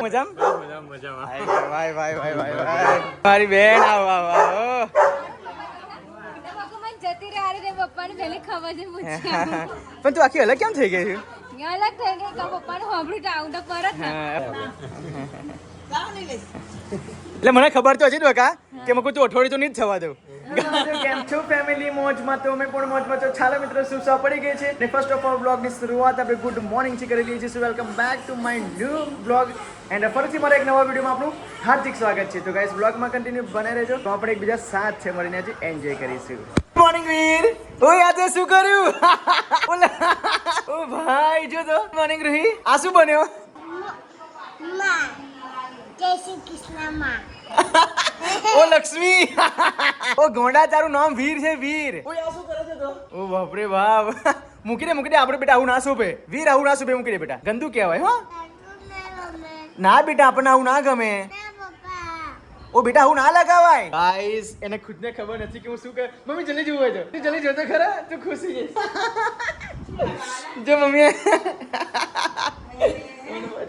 મજામાં ભાઈ ભાઈ ભાઈ ભાઈ મારી બેન આવો આવો આવો પણ તું આખી અલગ કેમ થઈ ગઈ છે? અલગ થઈ ગઈ કે પપ્પાને હોબળું ટાઉન તો પરત એટલે મને ખબર તો હજી તો કા કે મકુ તું અઠવાડિયું તો નહીં જ થવા દઉં. કેમ છો ફેમિલી? મોજમાં તો અમે પણ મોજમાં છો. ચાલો મિત્રો સુસા પડી ગઈ છે ને ફર્સ્ટ ઓફ ઓલ બ્લોગની શરૂઆત આપણે ગુડ મોર્નિંગ થી કરી લઈએ છીએ. Welcome back to my new blog and ફરીથી મારા એક નવા વિડીયોમાં આપણું હાર્દિક સ્વાગત છે. તો ગાઈસ બ્લોગમાં કન્ટિન્યુ બને રહેજો તો આપણે એકબીજા સાથે મળીને આજે એન્જોય કરીશું. ગુડ મોર્નિંગ વીર. ઓય આજે શું કર્યું? ઓ ભાઈ જો તો મોર્નિંગ રહી. આ શું બન્યો? જય શ્રી કૃષ્ણ માં. ઓ લક્ષ્મી. ઓ ગોંડા તારું નામ વીર છે વીર. ઓય આ શું કરે છે તો? ઓ બાપ રે બાપ. મૂકી દે આપણે બેટા આવું ના શોભે. વીર આવું ના શોભે મૂકી દે બેટા. ગંદુ કહેવાય હો. ના બેટા આપણને આવું ના ગમે. ઓ બેટા આવું ના લગાવાય. ગાઈસ એને ખુદને ખબર નથી કે હું શું કર. મમ્મી જલ્દી જોવો તો. તું જલ્દી જોતો ખરા તું ખુશી છે. જો મમ્મી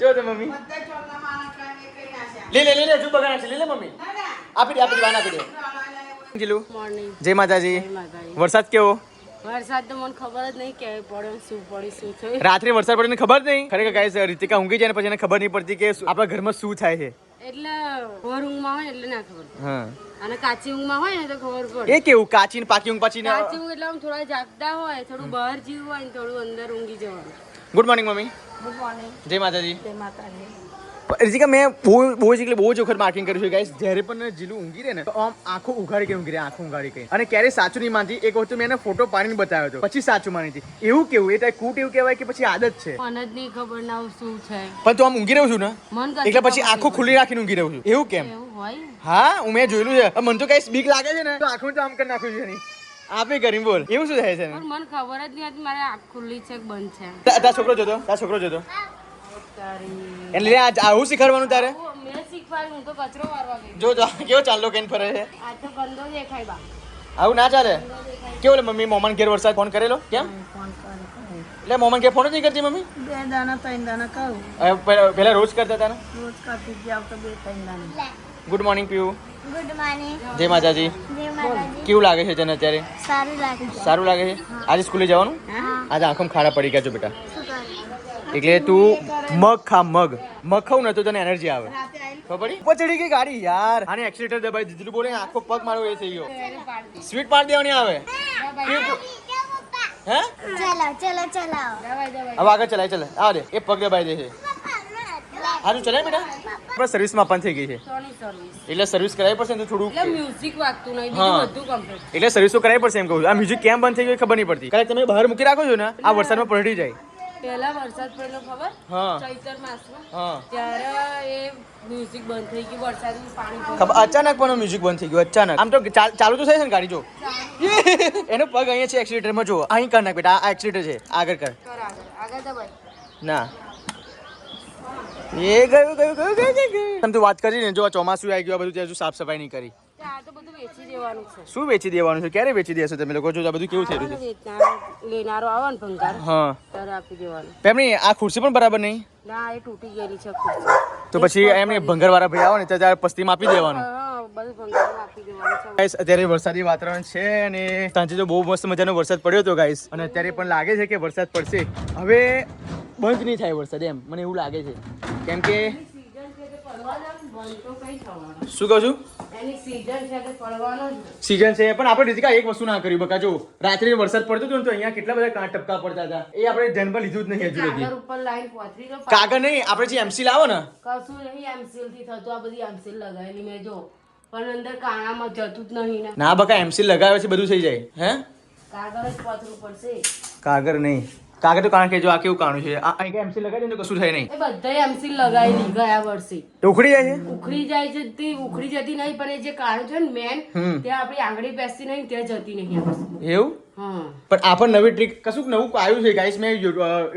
જો તો મમ્મી લે તું બગાડ છે. લે મમ્મી આપી દે વાન આપી દે. જીલુ મોર્નિંગ. જય માતાજી. વરસાદ કેવો? વરસાદ તો મને ખબર જ નહીં કે પડ્યો શું થયું. રાત્રે વરસાદ પડ્યો ખબર નહીં. ખરેખર ગાઈસ રીતિકા ઊંઘી જાય ને પછી એને ખબર નહીં પડતી કે આપણા ઘરમાં શું થાય છે. એટલે ભોર ઊંઘમાં હોય એટલે ના ખબર. હા અને કાચી ઊંઘમાં હોય ને તો ખબર પડે. એ કેવું કાચી ને પાકી ઊંઘ પાછી ને કાચી ઊંઘ એટલે આમ થોડા જાગતા હોય, થોડું બહાર જીવવું હોય ને થોડું અંદર ઊંઘી જવાનું. Good morning mummy. Good morning. જય માતાજી. જય માતાજી. રીતિકા મેં બહુ જ વખત માર્કિંગ કર્યું છે ગાઈસ. જ્યારે પણ જીલું ઊંઘી રહે ને તો આમ આંખો ઉઘાડી કે ઊંઘી રહે, આંખો ઉઘાડી કઈ. અને ક્યારે સાચું નહીં માનતી. એક વખત મેં એને ફોટો પાડીને બતાવ્યો હતો પછી સાચું માની હતી. એવું કેવું એ કૂટ એવું કહેવાય કે પછી આદત છે? મને જ નહીં ખબર ના શું છે. પણ તું આમ ઊંઘી રહ્યું છું ને મન એટલે પછી આંખો ખુલ્લી રાખીને ઊંઘી રહ્યું છું. એવું કેમ? એવું હોય. હા હું મેં જોયેલું છે. મને તો કઈ બીક લાગે છે ને તો આંખો તો આમ કરી નાખ્યું છે. નહીં આપે કરી બોલ એવું શું થાય છે? પણ મને ખબર જ નહીં હતી મારે આંખ ખુલ્લી છે કે બંધ છે. તારા છોકરો જોતો એટલે આવું શીખવાડવાનું તારે? મેં શીખવાડ્યું. હું તો કચરો વારવા ગઈ. જો કેવો ચાલો કેન ફરે છે. આ તો ગંદો દેખાય બા. આવું ના ચાલે. કેવું મમ્મી મોમન ઘેર વરસાદ ફોન કરેલો કેમ? એટલે મોમન ઘેર ફોન જ નહીં કરતી મમ્મી? 2 દાના 3 દાના કહું. પહેલા રોજ કરતા હતા ને? રોજ કરતી જ આવતો 2-3 દાના. Good morning Piyu. Good morning. જય માતાજી. જય માતાજી. કેવું લાગે છે તને અત્યારે? સારું લાગે છે. સારું લાગે છે. આજે સ્કૂલે જવાનું? આજે આંખોમાં ખાડા પડી ગયા છો બેટા. શું કરું? એટલે તું મગ ખા મગ ખાવ ને તો તને એનર્જી આવે. ખબર પડી? ઉપર ચડી ગઈ ગાડી યાર. આને એક્સિલેટર દબાઈ દીધું બોલે આખો પગ મારો એ થઈ ગયો. સ્વીટ પાડી દેવાની આવે. હે ચલો ચલાવો. હવે આગળ ચલાય ચલે આ દે એ પગ દબાઈ દે છે. હારું ચલાય બેટા. આપણે સર્વિસમાં પણ થઈ ગઈ છે એટલે સર્વિસ કરાવી પડશે ને થોડું. એટલે મ્યુઝિક વાગતું નહીં, બીજું બધું કમ્પ્લીટ. એટલે સર્વિસ તો કરાવી પડશે એમ કહું. આ મ્યુઝિક કેમ બંધ થઈ ગયું ખબર નહીં પડતી. કારણ તમે બહાર મૂકી રાખો છો ને આ વરસાદમાં પલટી જાય. પહેલા વરસાદ પડેલો ખબર? હા ચૈતર માસમાં. હા ત્યારે એ મ્યુઝિક બંધ થઈ ગયું, વરસાદનું પાણી ખબર અચાનક પણ મ્યુઝિક બંધ થઈ ગયું અચાનક. આમ તો ચાલુ તો થાય છે ને ગાડી. જો એનો પગ અહીંયા છે એક્સિલેટરમાં. જો અહીં કર નાખ બેટા. આ એક્સિલેટર છે આગળ કર. આગળ દબાઈ. ના એ ગયું તમે તું વાત કરી ને જો ચોમાસું આવી ગયું બધું ત્યાં સાફ સફાઈ નહીં કરી. આ તો બધું વેચી દેવાનું છે. શું વેચી દેવાનું છે? ક્યારે વેચી દેશો તમે લોકો? જો આ બધું કેવું થઈ રહ્યું છે. લેનારો આવે ને ભંગાર હા ત્યારે આપી દેવાનું. એમની આ ખુરશી પણ બરાબર નહીં. ના એ તૂટી ગયેલી છે ખુરશી. તો પછી એમને ભંગાર વાળા ભાઈ આવે ને ત્યારે પસ્તીમાં આપી દેવાનું. હા બધું ભંગાર આપી દેવાનું છે. ગાઈસ અત્યારે વરસાદી વાતાવરણ છે અને સાંજે તો બહુ મસ્ત મજાનો વરસાદ પડ્યો હતો ગાઈસ. અને અત્યારે પણ લાગે છે કે વરસાદ પડશે. હવે બંધ નહીં થાય વરસાદ એમ મને એવું લાગે છે. કેમ કે શું કહું છું? એની સીઝન છે તો પડવાનો જ. સીઝન છે પણ આપણે રીતિકા એક વસ્તુ ના કર્યું બકા. જો રાત્રે વરસાદ પડતો હતો ને તો અહીંયા કેટલા બધા કાંટ ટપકા પડતા હતા. એ આપણે ધ્યાનમાં લીધું જ નહીં હજુ લગી. કાગળ ઉપર લાઈન પહોંચી દો. કાગળ નહીં આપણે જે એમસીલ આવે ને કશું નહીં એમસીલ થી થતું. આ બધી એમસીલ લગાવેલી મેં જો પણ અંદર કાણામાં જતું જ નહીં ને. ના બકા એમસીલ લગાવે છે બધું થઈ જાય. હે કાગળ જ પથરું પડશે. કાગળ નહીં. કાગળ તો કારણ કે જો આ કેવું કાણું છે. આ અહીં એમસીલ લગાવી દે તો કશું થાય નહીં. એ બધા એમસીલ લગાવેલી ગયા વર્ષે. તો ઉખડી જાય છે. ઉખડી જાય છે તે ઉખડી જતી નહીં પણ એ જે કાણું છે ને મેન ત્યાં આપણી આંગળી બેસતી નહીં ત્યાં જતી નહીં આ વસ્તુ. એવું હા પણ આ પણ નવી ટ્રીક કશું નવું આવ્યું છે ગાઈસ. મેં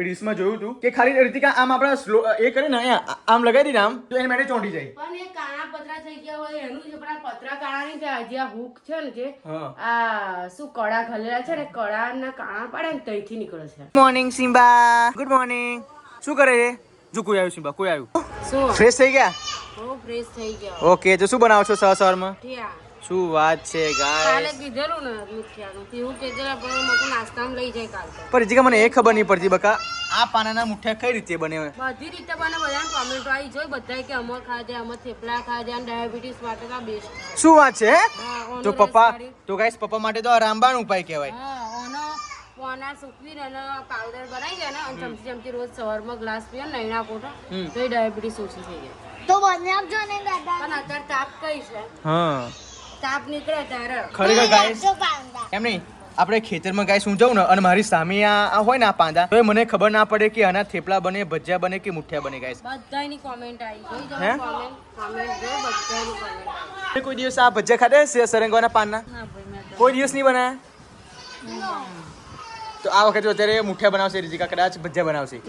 રીલ્સમાં જોયું હતું કે ખાલી રીતિકા આમ આપણા સ્લો એ કરે ને અહીંયા આમ લગાવી દે આમ તો એને માટે ચોંટી જાય. પણ એ કાણા પતરા થઈ ગયા હોય એનું જ પણ આ પતરા કાણા નહીં થાય. જે આ હુક છે ને જે હા આ શું કડા ખલેલા છે ને કડાના કાણા પડે ને ત્યાંથી નીકળે છે. Morning Simba. Good morning. શું કરે છે? જો કોઈ આવ્યું છે કોઈ આવ્યું શું ફ્રેશ થઈ ગયા બહુ ફ્રેશ થઈ ગયો ઓકે તો શું બનાવો છો સવારમાં ઠીયા શું વાત છે કાલે ગાય કીધેલું ને મુઠિયાનું તેવું કીધેલા પણ મકો નાસ્તામાં લઈ જાય કાલ તો પણ રીતિકા મને એ ખબર નહીં પડતી બકા આ પાનાના મુઠ્ઠા કઈ રીતે બને બધી રીતે બને બધાને કોમેન્ટો આવી જોઈ બધા કે અમર ખાજે અમર થેપલા ખાજે અને ડાયાબિટીસ માટે તો બેસ્ટ શું વાત છે હા તો પપ્પા તો ગાઈસ પપ્પા માટે તો આ રામબાણ ઉપાય કહેવાય હા ઓનો પોના સૂકવીને અને પાવડર બનાવી દે ને અને ચમચી ચમચી રોજ સવારમાં ગ્લાસ પીએ ને નૈણા કોઠો તો એ ડાયાબિટીસ ઓછી થઈ જાય તો બને આપજો ને દાદા પણ અત્યારે તાપ કઈ છે હા તાપ નીકળે ત્યારે ખરેખર ગાઈસ આપજો પાંદા એમ નહીં આપણે ખેતરમાં ગાઈસ હું જાઉં ને અને મારી સામે આ હોય ને આ પાંદા તો મને ખબર ના પડે કે આના થેપલા બને ભજીયા બને કે મુઠિયા બને ગાઈસ બધાની કોમેન્ટ આવી ગઈ હે? જો કોમેન્ટ જો બધાની કોમેન્ટ આવી કોઈ દિવસ આ ભજીયા ખાધા છે સરંગવાના પાનના ના ભાઈ મેં કોઈ દિવસ નહીં બનાયા તો આ વખતે અત્યારે મુઠિયા બનાવશે રીતિકા કદાચ ભજીયા બનાવશે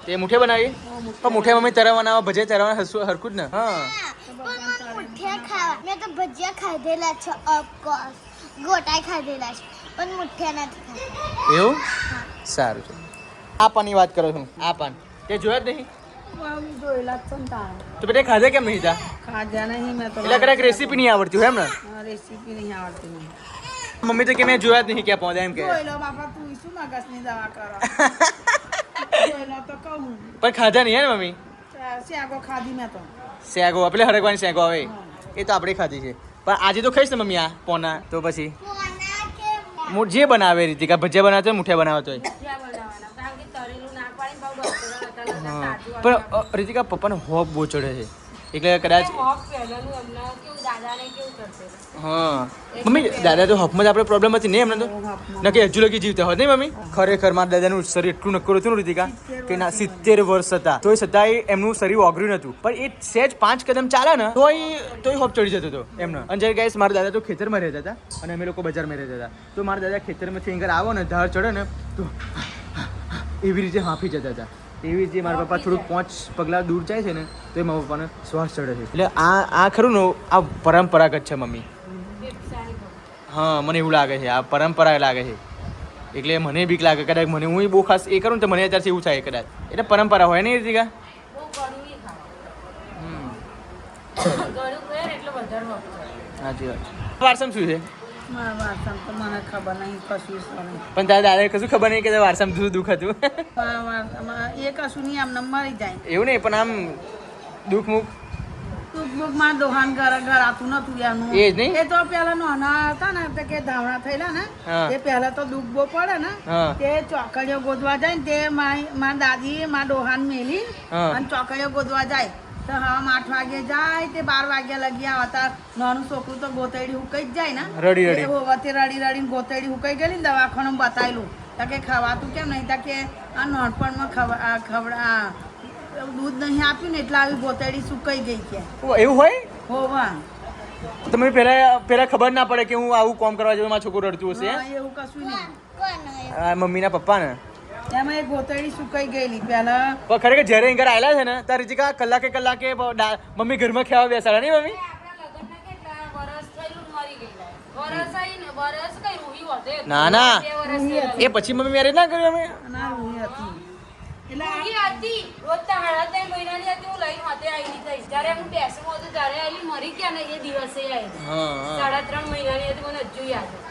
તે મુઠિયા બનાવીએ પણ મુઠિયા મમ્મી તરવા બનાવવા ભજીયા તરવાના હરખું જ ને હા પણ મુઠિયા ખાવા મેં તો ભજીયા ખાધેલા છે ઓફકોર્સ ગોટાઈ ખાધેલા છે પણ મુઠિયા નથી ખાધા એવું સારું છે આ પાનની વાત કરો છું આ પાન તે જોયા જ નહીં જોયેલા જ છે ને તાર તો બેટા ખાધા કેમ નહીં તા ખાધા નહીં મેં તો એટલે કદાચ રેસીપી નહીં આવડતી હોય એમ ને રેસીપી નહીં આવડતી મને મમ્મી તો કે મેં જોયા જ નહીં ક્યાં પહોંચ્યા એમ કે જોયેલો બાપા તું શું મગજની દવા કરો જોયેલો તો કહું પણ ખાધા નહીં હે ને મમ્મી શેગો ખાધી મેં તો શેગો પેલે હરગવાની શેગો આવે એ તો આપણે ખાધી છે પણ આજે તો ખાઈશ ને મમ્મી આ પોના તો પછી કોના કે જે બનાવે રીતિકા ભજીયા બનાવતો હોય મુઠિયા બનાવતો હોય બનાવવાના કારણ કે તળેલું ના પાડીને બહુ ડોક્ટર હતા પણ રીતિકા પપ્પાનો હોપ બહુ ચડે છે એટલે કદાચ પહેલાનું એમને કેવું દાદાને કેવું કરશે હા મમ્મી દાદા તો હપમાં જ આપણે પ્રોબ્લેમ હતી ને એમને તો નક્કી હજુ લગી જીવતા હોત નહીં મમ્મી ખરેખર મારા દાદાનું શરીર એટલું નક્કર હતું ને રીતિકા કે ના 70 વર્ષ હતા તોય છતાંય એમનું શરીર ઓગળ્યું નતું પણ એ સહેજ 5 કદમ ચાલે ને તોય હોપ ચડી જતો હતો એમનો અને જ્યારે ગાઈસ મારા દાદા તો ખેતરમાં રહેતા હતા અને અમે લોકો બજારમાં રહેતા હતા તો મારા દાદા ખેતરમાંથી અહીં આવો ને ધાર ચડે ને તો એવી રીતે હાંફી જતા હતા એવી રીતે મારા પપ્પા થોડુંક 5 પગલાં દૂર જાય છે ને તો એ મારા પપ્પાને શ્વાસ ચડે છે એટલે આ ખરું ને આ પરંપરાગત છે મમ્મી હા મને એવું લાગે છે આ પરંપરા લાગે છે એટલે મને બીક લાગે કદાચ મને હું બહુ ખાસ એ કરું ને તો મને અત્યારથી એવું થાય કદાચ એટલે પરંપરા હોય ને રીતિકા બહુ ગળું નહીં ખાવાનું ગળું ખાય ને એટલે વધારે હોપ ચડે સાચી વાત વારસામાં શું છે મારા વાસણ તો મને ખબર નહીં કશું છે પણ તારા દાદાને કશું ખબર નહીં કે વારસામાં શું દુઃખ હતું એ કશું નહીં આમ મરી જાય એવું નહીં પણ આમ દુઃખ મુખ ટૂંકમાં દોહાન ઘર આતું નતું એનું એ જ નહીં એ તો પેલા નાના હતા ને તો કે ધાવણા થયેલા ને હા. તે પહેલા તો દુઃખ બહુ પડે ને હા. તે ચોકડીઓ ગોદવા જાય ને તે મારી દાદી મારા ડોહાન મેલી હા. અને ચોકડીઓ ગોદવા જાય તો હવા 8 વાગે જાય તે 12 વાગ્યા લગી આવતા નાનું છોકરું તો ગોતેડી હુકાઈ જ જાય ને રડી રડી. એ હોવતે રડી રડીને ગોતેડી હુકાઈ ગયેલી ને દવાખાનું બતાવેલું તો કે ખવાતું કેમ નહીં તો કે આ નાનપણમાં દૂધ નહીં આપ્યું ને એટલે આવી ગોતેડી સુકાઈ ગઈ કે એવું હોય હોવા તમને પહેલા ખબર ના પડે કે હું આવું કામ કરવા જવું મારું છોકરું રડતું હશે હા, એવું કશું નહીં કોનો આ મમ્મીના પપ્પાને એમાં એ ગોતડી સુકાઈ ગયેલી પેલા પણ ખરેખર જ્યારે અહીં ઘર આવેલા છે ને ત્યારે રીતિકા કલાકે મમ્મી ઘરમાં ખાવા બેસાડા નહીં મમ્મી ના ના એ પછી મમ્મી મેરેજ ના કર્યું અમે ના રૂહી હતી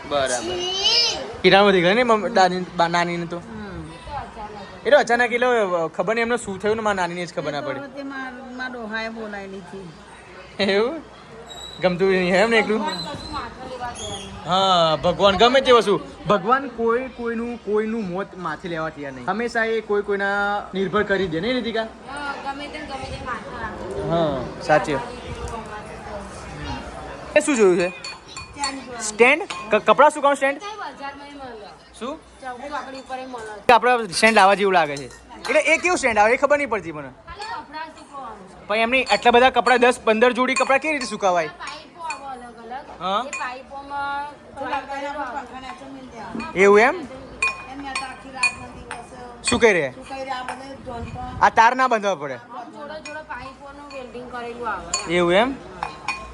બરાબર કિરામાંથી ગઈ ને નાની ને તો એટલે અચાનક એટલે ખબર નહીં એમને શું થયું ને મારા નાનીને જ ખબર ના પડી તે મારા ડોહાએ બોલાયેલી હતી એવું ગમતું નહીં એમ ને એકલું હા ભગવાન ગમે તે વસ્તુ ભગવાન કોઈનું મોત માથે લેવા તૈયાર નહીં હંમેશા એ કોઈના નિર્ભર કરી દે નહીં રીતિકા હા સાચી એ શું જોયું છે સ્ટેન્ડ કપડા સુકાવાનું સ્ટેન્ડ શું આપણે સ્ટેન્ડ લાવવા જેવું લાગે છે એટલે એ કેવું સ્ટેન્ડ આવે એ ખબર નહીં પડતી મને પણ એમની આટલા બધા કપડા 10-15 જોડી કપડા કેવી રીતે સુકાવાય હા એવું એમ શું કહી રહ્યા આ તાર ના બાંધવા પડે એવું એમ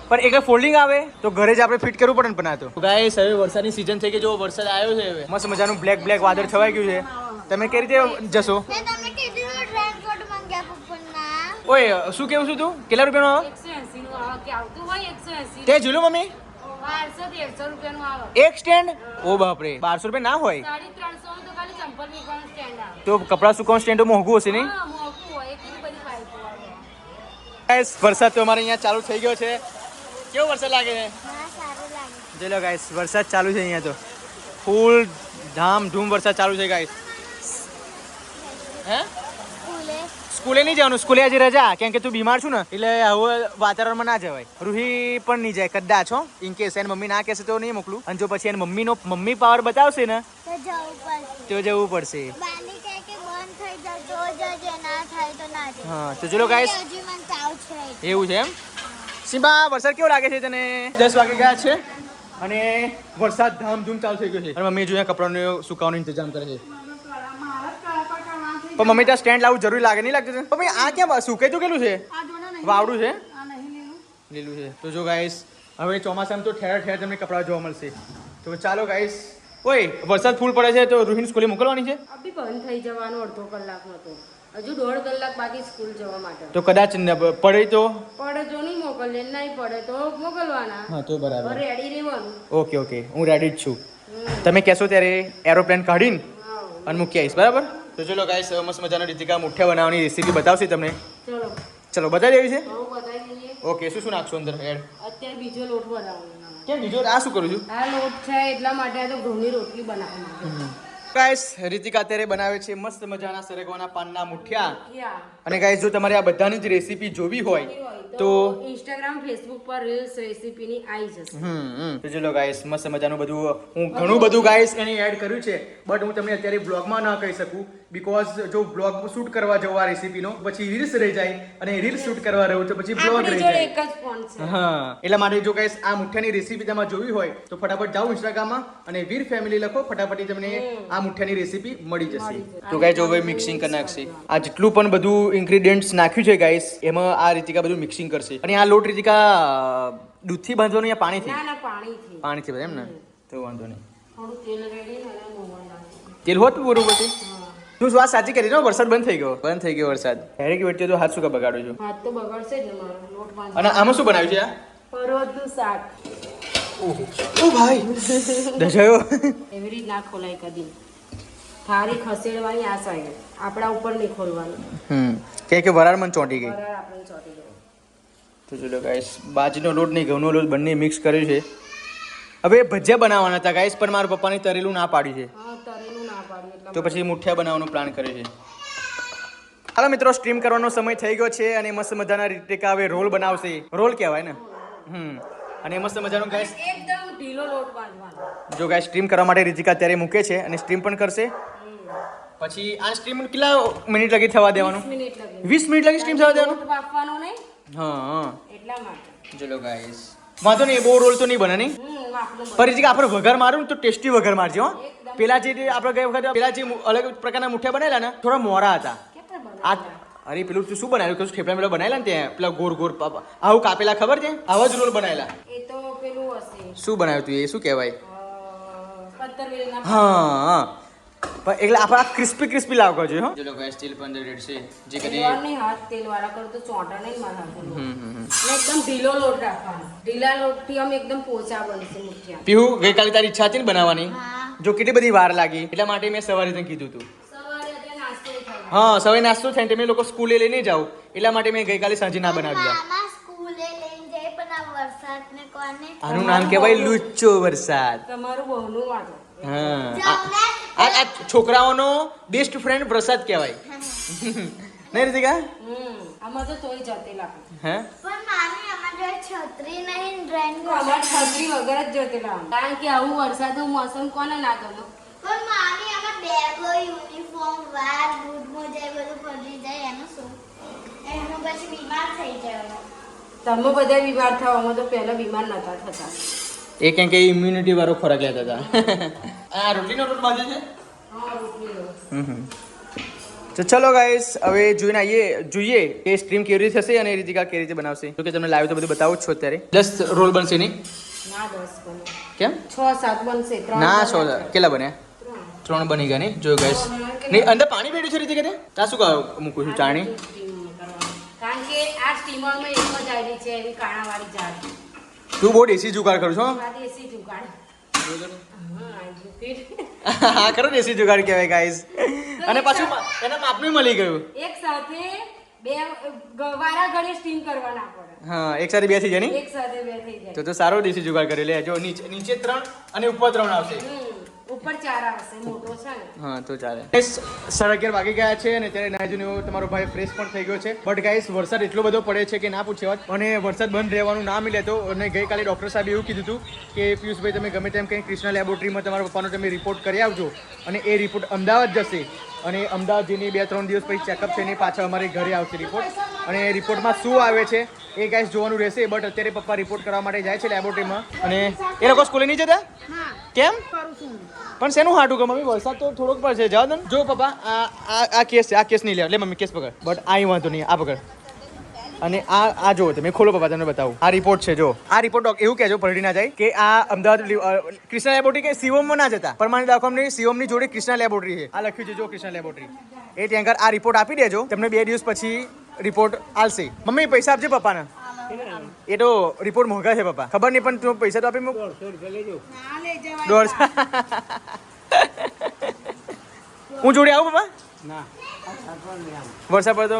પણ એક ફોલ્ડિંગ આવે તો ઘરે જ આપણે ફિટ કરવું પડે ને પણ આ તો ગાઈસ હવે વરસાદની સીઝન થઈ ગઈ જો વરસાદ આવ્યો છે હવે મસ્ત મજાનું બ્લેક વાદળ છવાઈ ગયું છે તમે કઈ રીતે જશો? મેં તમને કીધું રેનકોટ મંગ્યા પપ્પાના. ઓય શું કેવું છું તું? કેટલા રૂપિયાનો આવે? 180 નું આવે કે આવતું હોય 180 તે જોયું મમ્મી? 1200 રૂપિયાનું આવે. એક સ્ટેન્ડ? ઓ બાપરે, 1200 રૂપિયા ના હોય 350 નું તો ખાલી ચંપલ મૂકવાનું સ્ટેન્ડ આવે. તો કપડા સુકવવાનું સ્ટેન્ડ તો મોંઘું હશે નહીં? હા મોંઘું હોય એટલી બધી પાઇપો આવે. ગાઈસ વરસાદ તો અમારે અહીંયા ચાલુ થઈ ગયો છે. કેવો વરસાદ લાગે છે? હા સારું લાગે. જોઈ લો ગાઈસ વરસાદ ચાલુ છે અહીંયા તો ફૂલ ધામધૂમ વરસાદ ચાલુ છે ગાઈસ. હે સ્કૂલે સ્કૂલે નહીં જવાનું, સ્કૂલે આજે રજા કેમ કે તું બીમાર છું ને એટલે હવે વાતાવરણમાં ના જવાય. રૂહી પણ નહીં જાય કદાચ હો, ઇન કેસ એની મમ્મી ના કહેશે તો નહીં મોકલું, અને જો પછી એની મમ્મી પાવર બતાવશે ને તો જવું પડશે. તો જવું પડશે. બાલી કહે કે બંધ થઈ જાય તો જજે, ના થાય તો ના જજે. હા તો ચલો ગાઈસ હજી મને તાવ છે. એવું છે એમ. સિમ્બા વરસાદ કેવો લાગે છે તને? 10 વાગે ગયા છે અને વરસાદ ધામધૂમ ચાલુ થઈ ગયો છે અને મમ્મી જો અહીંયા કપડાનો સુકાવાનો ઇંતજામ કરે છે. પણ મમ્મી ત્યાં સ્ટેન્ડ લાવવું જરૂરી લાગે, નહીં લાગતું? પણ ભાઈ આ ક્યાં સુકાઈ તો કેટલું છે? વાવડું છે, લીલું છે. તો જો ગાઈસ હવે ચોમાસામાં તો ઠેર ઠેર તમને કપડાં જોવા મળશે. તો ચાલો ગાઈસ. ઓય વરસાદ ફૂલ પડે છે તો રૂહીને સ્કૂલે મોકલવાની છે? અભી બંધ થઈ જવાનું અડધો કલાકનો તો હજુ 1.5 કલાક બાકી સ્કૂલ જવા માટે. તો કદાચ પડે તો પડે જો નહીં મોકલે, નહીં પડે તો મોકલવાના. હા તો બરાબર. રેડી રહેવાનું. ઓકે ઓકે હું રેડી જ છું. તમે કહેશો ત્યારે એરોપ્લેન કાઢીને અને મૂકી આવીશ, બરાબર? તો ચલો ગાઈસ મસ્ત મજાનો રીતિકા મુઠ્ઠા બનાવવાની રેસીપી બતાવશે તમને. ચલો ચલો બતાવી દેવી છે? હવે બતાવી દઈએ. ઓકે શું શું નાખશો અંદર એડ? અત્યારે બીજો લોટ બનાવવાનો. કેમ બીજો આ શું કરું છું? આ લોટ છે એટલા માટે આ તો ઘઉંની રોટલી બનાવવા માટે. ગાઈસ રીતિકા અત્યારે બનાવે છે મસ્ત મજાના સરગવાના પાનના મુઠિયા. યા. અને ગાઈસ જો તમારે આ બધાની જ રેસીપી જોવી હોય તો ઇન્સ્ટાગ્રામ ફેસબુક પર રીલ્સ રેસીપીની આવી જશે. તો ચલો ગાઈસ મસ્ત મજાનું બધું હું ઘણું બધું ગાઈસ એની એડ કર્યું છે, બટ હું તમને અત્યારે બ્લોગમાં ના કહી શકું બીકોઝ જો બ્લોગ શૂટ કરવા જવું આ રેસીપીનો પછી રીલ્સ રહી જાય અને રીલ્સ શૂટ કરવા રહું તો પછી બ્લોગ આપણી રહી જોડે જાય. એક જ ફોન છે. હા એટલા માટે જો ગાઈસ આ મુઠ્ઠાની રેસીપી તમારે જોવી હોય તો ફટાફટ જાઓ ઇન્સ્ટાગ્રામમાં અને વીર ફેમિલી લખો, ફટાફટ તમને આ મુઠ્ઠાની રેસીપી મળી જશે. તો ગાઈસ જો હવે મિક્સિંગ કરી નાખશે. આ જેટલું પણ બધું ઇન્ગ્રેડિયન્ટ્સ નાખ્યું છે ગાઈસ એમાં આ રીતિકા બધું મિક્સિંગ કરશે. અને આ લોટ રીતિકા દૂધથી બાંધવાનું યા પાણીથી? ના ના પાણીથી. પાણીથી બધા એમ ને? તો વાંધો નહીં. થોડું તેલ રેડી અને મોવણ નાખી. તેલ હોત બરોબર છે. તું વાત સાચી કરી ને, વરસાદ બંધ થઈ ગયો વરસાદ. હેરે કે વેટે તો હાથ શું કા બગાડો છો? હાથ તો બગાડશે જ ને મારો લોટ બાંધ. અને આમાં શું બનાવ્યું છે આ? પરોઠનું શાક. ઓ ભાઈ દજાયો. એવી રીત ના ખોલાય કદી. થાળી ખસેડવાની આ સાઈડ, આપણા ઉપર નહીં ખોલવાનું. કે વરાળ મને ચોંટી ગઈ. બરાબર આપણે ચોટી ગયો. તો ચલો ગાઈસ બાજરીનો લોટ નહીં ઘઉંનો લોટ બંને મિક્સ કર્યું છે. હવે ભજીયા બનાવવાના હતા ગાઈસ પણ મારા પપ્પાને તરેલું ના પાડ્યું છે હા તરેલું ના પાડ્યું એટલા તો પછી મુઠિયા બનાવવાનો પ્લાન કર્યો છે. હાલો મિત્રો સ્ટ્રીમ કરવાનો સમય થઈ ગયો છે અને મસ્ત મજાના રીતે હવે રોલ બનાવશે. રોલ કહેવાય ને? અને મસ્ત મજાનો ગાઈસ એકદમ ઢીલો લોટ બાંધવાનો. જો ગાઈસ સ્ટ્રીમ કરવા માટે રીતિકા અત્યારે મૂકે છે અને સ્ટ્રીમ પણ કરશે. પછી આ સ્ટ્રીમ કેટલા મિનિટ લગી થવા દેવાનું? 20 મિનિટ લાગે. 20 મિનિટ લગી સ્ટ્રીમ થવા દેવાનું? લોટ બાફવાનો નહીં હા એટલા માટે. ચલો ગાઈસ વાંધો નહીં બહુ રોલ તો નહીં બને નહીં આપણું પર રીતિકા આપણે વઘાર મારું ને તો ટેસ્ટી વઘાર મારજો હો. પેલા જે આપણે ગઈ વખત પેલા જે અલગ પ્રકારના મુઠિયા બનાવેલા ને થોડા મોરા હતા. આ અરે પેલું તું શું બનાવ્યું કશું થેપલા પેલા બનાવેલા ને ત્યાં પેલા ગોળ ગોળ આવું કાપેલા ખબર છે? આવા જ રોલ બનાવેલા. એ તો પેલું હશે શું બનાવ્યું તું એ શું કહેવાય? પત્તરવેલના. હા પણ એટલે આપણે આ ક્રિસ્પી લાવવા જોઈએ હો. ચલો ગાઈસ સ્ટીલ પણ રેડી છે જે કદી તેલવાળા નહીં, હાથ તેલવાળા કરો તો ચોંટા નહીં મારા હાથમાં. ને એકદમ ઢીલો લોટ રાખવાનો. ઢીલા લોટથી આમ એકદમ પોચા બનશે મુઠિયા. પીહુ ગઈકાલે તારી ઈચ્છા હતી ને બનાવવાની, હા. જો કેટલી બધી વાર લાગી એટલા માટે મેં સવારે તને કીધું હતું. સવારે અત્યારે નાસ્તો થાય. હા સવારે નાસ્તો થાય ને તમે લોકો સ્કૂલે લઈને જાઓ એટલા માટે મેં ગઈકાલે સાંજે ના બનાવી દીધા. મામા સ્કૂલે લઈને જાય પણ આ વરસાદને કોને આનું નામ કહેવાય લુચ્ચો વરસાદ. તમારું બહુનું વાંચો. હા જાઉં ને? આ છોકરાઓનો બેસ્ટ ફ્રેન્ડ વરસાદ કહેવાય નહીં રીતિકા? આમાં તો તોય જતે લાગે. હે પણ મામી અમારે છત્રી નહીં તો રેનકોટ. અમારે છત્રી વગર જ જતે લાગે. કારણ કે આવું વરસાદનું મોસમ કોને ના ગમે? પણ મામી આમાં બેગો યુનિફોર્મ વાર બૂટ મોજા એ બધું પડી જાય એનું શું? એનું પછી બીમાર થઈ જાય. તમે બધા બીમાર થાવ, અમે તો પહેલા બીમાર નતા થતા. એ કેમ કે ઇમ્યુનિટી વાળો ખોરાક લેતા હતા. આ રોટલીનો રોટ બાજુ છે. હા રોટલી લો. તો ચલો ગાઈસ હવે જોઈએ કે સ્ટ્રીમ કેવી રીતે થશે અને રીતિકા કેવી રીતે બનાવશે. જો કે તમને લાઈવ તો બધું બતાવું જ છો અત્યારે. 10 રોલ બનશે નહીં? ના 10 બને. કેમ? 6-7 બનશે. 3 ના 100 કેટલા બન્યા? 3 બની ગયા નહીં જોયું ગાઈસ નહીં અંદર પાણી બેઠું છે રીતે કે ત્યાં શું મૂકું છું ચાણી કારણ કે આ સ્ટીમરમાં એક જ આવી છે એવી કાણાવાળી ઝાડ તું બહુ દેશી જુગાડ કરું છો આ દેશી જુગાડ હા આઈ ફીટ હા ખરો દેશી જુગાડ કહેવાય ગાઈસ અને પાછું એના માપનું મળી ગયું એક સાથે બે વારા ઘડી સ્ટીમ કરવાના પડે હા એક સાથે 2 થઈ જાય નહીં એક સાથે બે થઈ જાય તો સારો દેશી જુગાડ કરી લે જો નીચે 3 અને ઉપર 3 આવશે ઉપર 4 આવશે મોટો છે ને હા તો ચાલે 11:30 વાગી ગયા છે અને ત્યારે નાયજુને તમારો ભાઈ ફ્રેશ પણ થઈ ગયો છે બટ ગાઈસ વરસાદ એટલો બધો પડે છે કે ના પૂછ્યા વાત અને વરસાદ બંધ રહેવાનું ના મિલે તો અને ગઈકાલે ડૉક્ટર સાહેબે એવું કીધું હતું કે પિયુષભાઈ તમે ગમે તેમ કંઈ કૃષ્ણા લેબોરેટરીમાં તમારા પપ્પાનો તમે રિપોર્ટ કરી આવજો અને એ રિપોર્ટ અમદાવાદ જશે અને અમદાવાદ જઈને 2-3 દિવસ પછી ચેકઅપ થઈને પાછા અમારે ઘરે આવશે રિપોર્ટ અને રિપોર્ટમાં શું આવે છે એ ગાઈસ જોવાનું રહેશે બટ અત્યારે પપ્પા રિપોર્ટ કરવા માટે જાય છે લેબોરેટરીમાં અને એ લોકો સ્કૂલે નહીં જતા કેમ પણ શેનું હાટું કે મમ્મી વરસાદ તો થોડોક પડશે જાવ ને જો પપ્પા આ કેસ છે આ કેસ નહીં લે મમ્મી કેસ પકડ બટ આ વાંધો નહીં આ પકડ અને આ જો તમે ખોલો પપ્પા તમને બતાવું આ રિપોર્ટ છે જો આ રિપોર્ટ એવું કહેજો પલટી ના જાય કે આ અમદાવાદ કૃષ્ણા લેબોરેટરી કે સિવમમાં ના જતા પરમાનન્ટ દવાખાનાની સિવમની જોડે કૃષ્ણા લેબોરેટરી છે આ લખ્યું છે જો કૃષ્ણા લેબોરેટરી એ ત્યાં આગળ આ રિપોર્ટ આપી દેજો તમને 2 દિવસ પછી રિપોર્ટ આલશે મમ્મી પૈસા આપજે પપ્પાને એ તો રિપોર્ટ મોંઘા છે પપ્પા ખબર નહીં પણ તું પૈસા તો આપી મૂક 150 હું જોડે આવું પપ્પા ના વરસાદ પડતો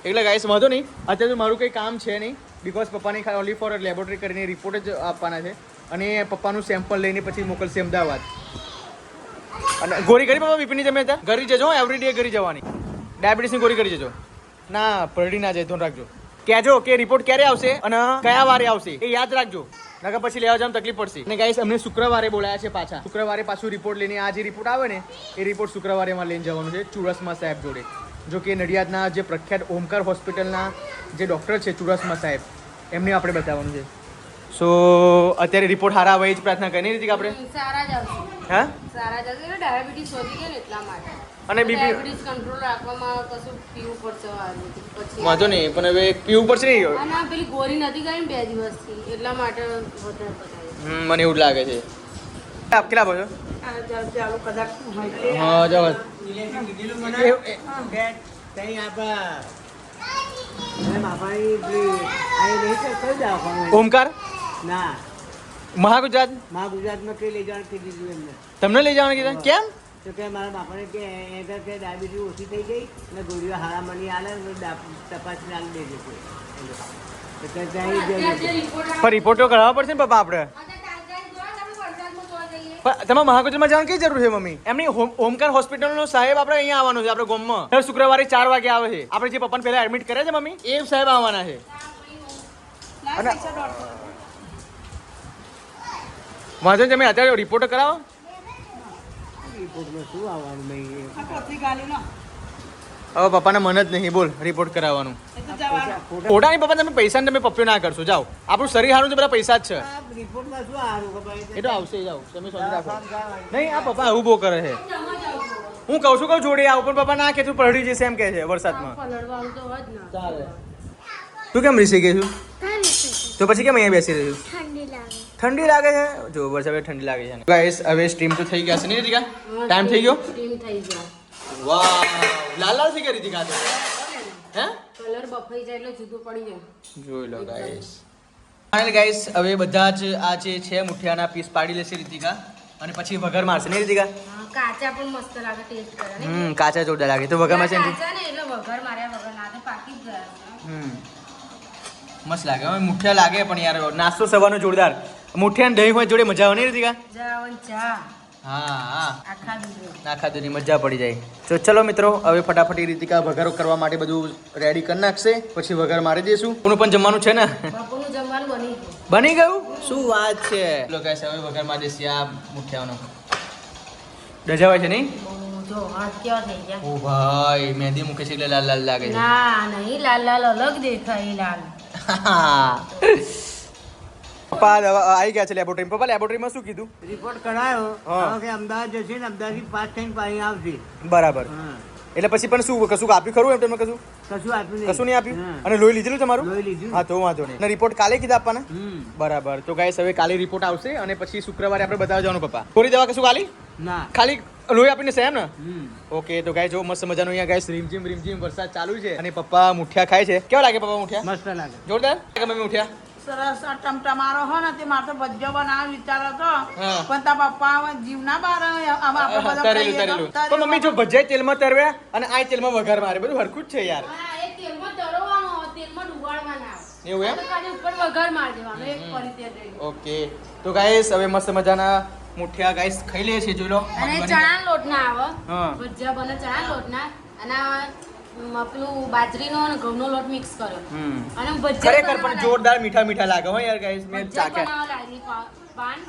એટલે ગાઈસ વાંધો નહીં અત્યારે તો મારું કંઈ કામ છે નહીં બીકોઝ પપ્પાની ઓનલી ફોર લેબોરેટરી કરીને રિપોર્ટ જ આપવાના છે અને પપ્પાનું સેમ્પલ લઈને પછી મોકલશે અમદાવાદ અને ગોળી કરી પપ્પા બીપીની તમે હતા ઘરે જજો એવરી ડે ઘરે જવાની ડાયાબિટીસની ગોળી કરી જજો ના પલટી ના જાય ધ્યાન રાખજો કહેજો કે રિપોર્ટ ક્યારે આવશે અને કયા વારે આવશે એ યાદ રાખજો નકર પછી લેવા જવામાં તકલીફ પડશે અને ગાઈસ અમને શુક્રવારે બોલાયા છે પાછા શુક્રવારે પાછું રિપોર્ટ લઈને આ જે રિપોર્ટ આવે ને એ રિપોર્ટ શુક્રવારે માં લઈને જવાનું છે ચુડાસમા સાહેબ જોડે જો કે નડિયાદના જે પ્રખ્યાત ઓમકાર હોસ્પિટલના જે ડૉક્ટર છે ચુડાસમા સાહેબ એમને આપણે બતાવવાનું છે સો અત્યારે રિપોર્ટ સારા આવે જ પ્રાર્થના કરી નથી કે આપણે સારા જ આવશે હા સારા જ આવશે ડાયાબિટીસ વધી ગઈ ને એટલા માટે અને બીપી ડાયાબિટીસ કંટ્રોલ રાખવામાં કશું પીવું પડશે પછી વાંધો નહીં પણ હવે પીવું પડશે નહીં અને આ પેલી ગોળી નથી ગઈ ને 2 દિવસથી એટલા માટે વધારે પતાવી મને એવું જ લાગે છે આપ કેટલા આપો છો હા જાઓ ઓમકાર ના મહાગુજરાત ગુજરાતમાં કઈ લઈ જવાનું કીધું એમને તમને લઈ જવાનું કીધું કેમ તો કે મારા બાપાને કે એના કે ડાયાબિટીસ ઓછી થઈ ગઈ અને ગોળીઓ હારા મળી આલે તપાસને આલી દેજે તો કે ત્યાં પણ રિપોર્ટ તો કરાવવા પડશે ને પપ્પા આપણે પણ તમારે મહાગુજરાતમાં જવાની કઈ જરૂર છે મમ્મી એમની ઓમકાર હોસ્પિટલનો સાહેબ આપણે અહીંયા આવવાનો છે આપણે ગામમાં દર શુક્રવારે 4 વાગે આવે છે આપણે જે પપ્પાને પહેલા એડમિટ કર્યા છે મમ્મી એ સાહેબ આવવાના છે અને વાંધો નહીં તમે અત્યારે રિપોર્ટ કરાવો રિપોર્ટમાં શું આવવાનું નહીં હવે પપ્પાને મન જ નહીં બોલ રિપોર્ટ કરાવવાનું ખોટા નહીં પપ્પા તમે પૈસા તમે પપ્પો ના કરશો જાઓ આપણું શરીર સારું છે બધા પૈસા જ છે રિપોર્ટમાં શું આવવાનું ખબર એ તો આવશે જાઓ તમે સમજી રાખો નહીં આ પપ્પા આવું બહુ કરે છે હું કહું છું જોડે આવું પણ પપ્પા ના કે તું પલળી જશે એમ કહે છે વરસાદમાં પલળવાનું તો હોય જ ને ચાલે તું કેમ રીસી ગઈ છું તો પછી કેમ અહીંયા બેસી રહ્યું ઠંડી લાગે છે જો વરસાદ ઠંડી લાગે છે ગાઈસ હવે સ્ટ્રીમ તો થઈ ગયા છે નહીં રીતિકા ટાઈમ થઈ ગયો સ્ટીમ થઈ ગયા વાહ લાલ લાલ થઈ ગઈ રીતિકા તો હે કલર બફાઈ જાય એટલે જુદું પડી જાય જોઈ લો ગાઈસ ફાઇનલ ગાઈસ હવે બધા જ આ જે છે મુઠિયાના પીસ પાડી લેશે રીતિકા અને પછી વઘાર મારશે નહીં રીતિકા હા, કાચા પણ મસ્ત લાગે ટેસ્ટ કરે ને કાચા જોરદાર લાગે તો વઘાર મારશે ને કાચા ને એટલે વઘાર માર્યા વગર ના તો પાકી જ ગયા મસ્ત લાગે હવે મુઠિયા લાગે પણ યાર નાસ્તો સવારનો જોરદાર મુઠિયા ને દહીં હોય જોડે મજા આવે નહીં રીતિકા જાવન ચા હા હા આખા દૂધ નાખા દૂધની મજા પડી જાય તો ચલો મિત્રો હવે ફટાફટ રીતિકા વઘાર કરવા માટે બધું રેડી કરી નાખશે પછી વઘાર મારી દઈશું કોનું પણ જમવાનું છે ને બાપુનું જમવાનું બની ગયું બની ગયું શું વાત છે લોકો હવે વઘાર મારી દઈશું આ મુઠિયાનો ડજાવાય છે નહીં બહુ જો હાથ કેવા થઈ ગયા ઓ ભાઈ મહેંદી મૂકે છે એટલે લાલ લાલ લાગે છે ના નહીં લાલ લાલ અલગ દેખાય લાલ પપ્પા આવી ગયા છે લેબોરેટરી પપ્પા લેબોરેટરીમાં શું કીધું રિપોર્ટ કરાયો હા. હવે કે અમદાવાદ જશે ને અમદાવાદથી 5 થઈને પાણી આવશે બરાબર હા. એટલે પછી પણ શું કશું આપ્યું ખરું એમ તમને કશું કશું આપ્યું નહીં કશું નહીં આપ્યું હા. અને લોહી લીધેલું તમારું લોહી લીધું. હા તો વાંધો નહીં અને રિપોર્ટ કાલે કીધા આપવાના હમ. બરાબર તો ગાઈસ હવે કાલે રિપોર્ટ આવશે અને પછી શુક્રવારે આપણે બતાવવા જવાનું પપ્પા થોડી દવા કશું ખાલી ના ખાલી લોહી આપીને છે એમ ને ઓકે તો ગાય જો મસ્ત મજાનું અહીંયા ગાય રીમઝીમ વરસાદ ચાલુ છે અને પપ્પા મુઠિયા ખાય છે કેવા લાગે પપ્પા મુઠિયા મસ્ત લાગે જોરદાર કે મમ્મી મુઠિયા સરસ આ ટમટમારો હો ને તે મારે તો ભજીયો બનાવવાનો વિચાર હતો હા. પણ તા પપ્પા હવે જીવના બાર આપણે બધા તરેલું ખાઈએ તો તરેલું પણ મમ્મી જો ભજીયા તેલમાં તરવ્યા અને આ તેલમાં વઘાર મારે બધું હરખું જ છે યાર હા, એ તેલમાં તળવાનો, તેલમાં ડુબાડવાના આવે. એવું એમ તો ખાલી ઉપર વઘાર મારી દેવાનો, એક ફરી તેલ રેડી. ઓકે તો ગાઈસ હવે મસ્ત મજાના મુઠિયા ગાઈસ ખાઈ લઈએ છીએ જોઈ લો અને ચણા લોટના આવે હા. ભજીયા બને ચણા લોટના અને પેલું બાજરીનો અને ઘઉંનો લોટ મિક્સ કર્યો હમ. અને ભજીયા ખરેખર પણ જોરદાર મીઠા લાગે હો યાર ગાઈસ મેં ચાખ્યા બનાવવા લાગી પાન